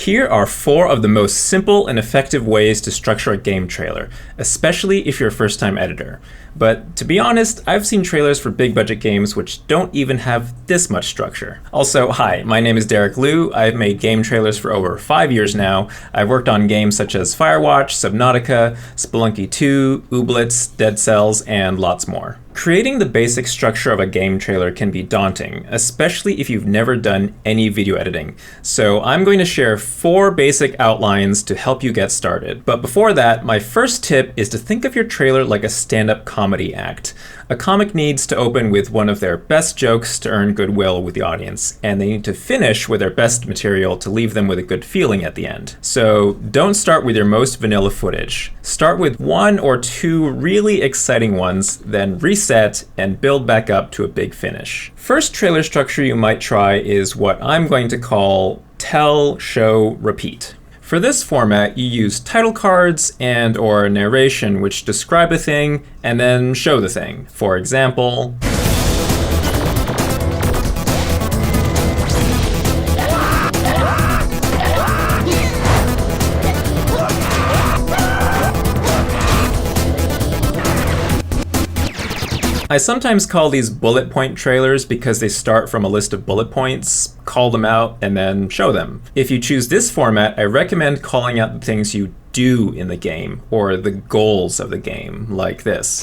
Here are 4 of the most simple and effective ways to structure a game trailer, especially if you're a first-time editor. But to be honest, I've seen trailers for big budget games which don't even have this much structure. Also, hi, my name is Derek Lieu. I've made game trailers for over 5 years now. I've worked on games such as Firewatch, Subnautica, Spelunky 2, Ooblets, Dead Cells, and lots more. Creating the basic structure of a game trailer can be daunting, especially if you've never done any video editing. So I'm going to share 4 basic outlines to help you get started. But before that, my first tip is to think of your trailer like a stand-up comedy act. A comic needs to open with one of their best jokes to earn goodwill with the audience, and they need to finish with their best material to leave them with a good feeling at the end. So don't start with your most vanilla footage. Start with 1 or 2 really exciting ones, then reset and build back up to a big finish. First trailer structure you might try is what I'm going to call tell, show, repeat. For this format, you use title cards and or narration which describe a thing and then show the thing. For example, I sometimes call these bullet point trailers because they start from a list of bullet points, call them out, and then show them. If you choose this format, I recommend calling out the things you do in the game, or the goals of the game, like this.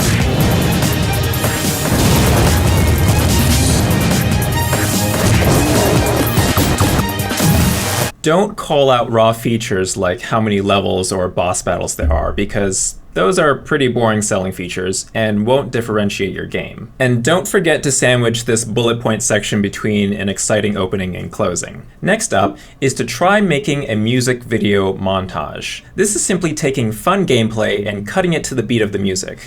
Don't call out raw features like how many levels or boss battles there are, because those are pretty boring selling features and won't differentiate your game. And don't forget to sandwich this bullet point section between an exciting opening and closing. Next up is to try making a music video montage. This is simply taking fun gameplay and cutting it to the beat of the music.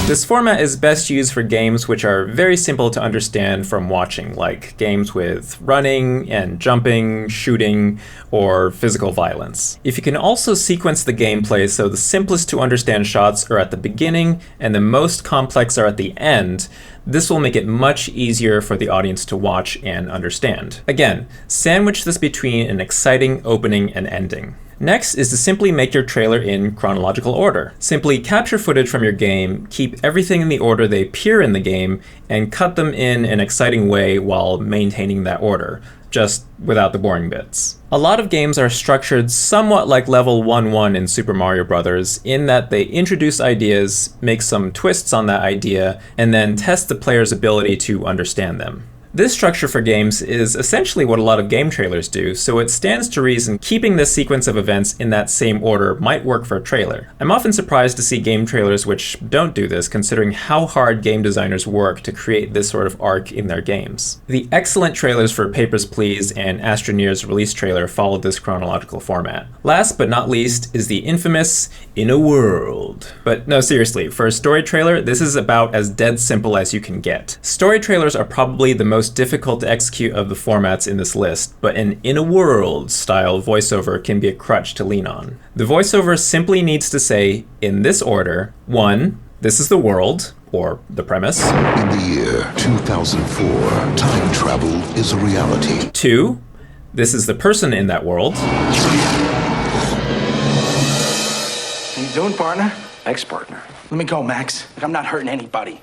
This format is best used for games which are very simple to understand from watching, like games with running and jumping, shooting, or physical violence. If you can also sequence the gameplay so the simplest to understand shots are at the beginning and the most complex are at the end, this will make it much easier for the audience to watch and understand. Again, sandwich this between an exciting opening and ending. Next is to simply make your trailer in chronological order. Simply capture footage from your game, keep everything in the order they appear in the game, and cut them in an exciting way while maintaining that order, just without the boring bits. A lot of games are structured somewhat like level 1-1 in Super Mario Bros. In that they introduce ideas, make some twists on that idea, and then test the player's ability to understand them. This structure for games is essentially what a lot of game trailers do, so it stands to reason keeping this sequence of events in that same order might work for a trailer. I'm often surprised to see game trailers which don't do this, considering how hard game designers work to create this sort of arc in their games. The excellent trailers for Papers, Please and Astroneer's release trailer followed this chronological format. Last but not least is the infamous In a World. But no, seriously, for a story trailer, this is about as dead simple as you can get. Story trailers are probably the most difficult to execute of the formats in this list, but an In a World style voiceover can be a crutch to lean on. The voiceover simply needs to say, in this order, 1, this is the world, or the premise. In the year 2004, time travel is a reality. 2, this is the person in that world. How you doing, partner? Ex-partner. Let me go, Max. I'm not hurting anybody.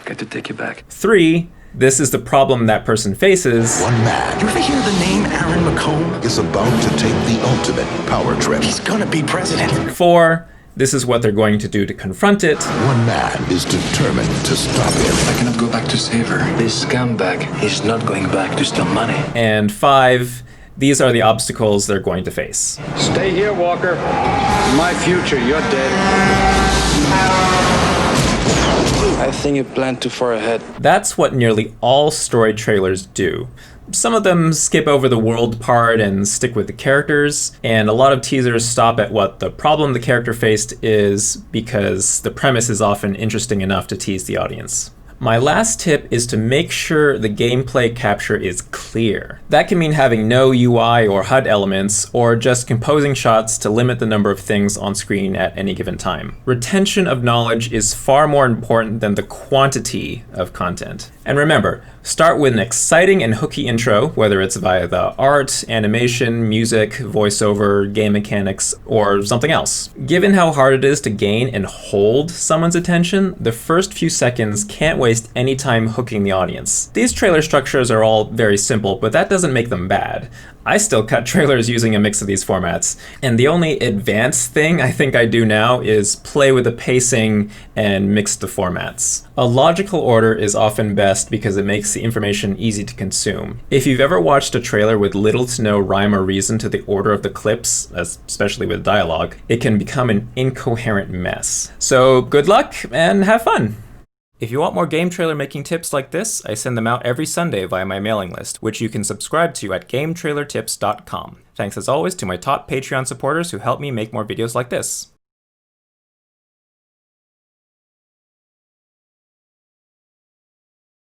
Got to take you back. 3, this is the problem that person faces. One man You ever hear the name Aaron McComb? is about to take the ultimate power trip. He's gonna be president. 4, this is what they're going to do to confront it. One man is determined to stop him. I cannot go back to save her. This scumbag is not going back to steal money. And 5, these are the obstacles they're going to face. Stay here, Walker. My future, you're dead. I think you planned too far ahead. That's what nearly all story trailers do. Some of them skip over the world part and stick with the characters, and a lot of teasers stop at what the problem the character faced is because the premise is often interesting enough to tease the audience. My last tip is to make sure the gameplay capture is clear. That can mean having no UI or HUD elements, or just composing shots to limit the number of things on screen at any given time. Retention of knowledge is far more important than the quantity of content. And remember, start with an exciting and hooky intro, whether it's via the art, animation, music, voiceover, game mechanics, or something else. Given how hard it is to gain and hold someone's attention, the first few seconds can't waste any time hooking the audience. These trailer structures are all very simple, but that doesn't make them bad. I still cut trailers using a mix of these formats, and the only advanced thing I think I do now is play with the pacing and mix the formats. A logical order is often best because it makes the information easy to consume. If you've ever watched a trailer with little to no rhyme or reason to the order of the clips, especially with dialogue, it can become an incoherent mess. So good luck and have fun! If you want more game trailer making tips like this, I send them out every Sunday via my mailing list, which you can subscribe to at GameTrailerTips.com. Thanks as always to my top Patreon supporters who help me make more videos like this.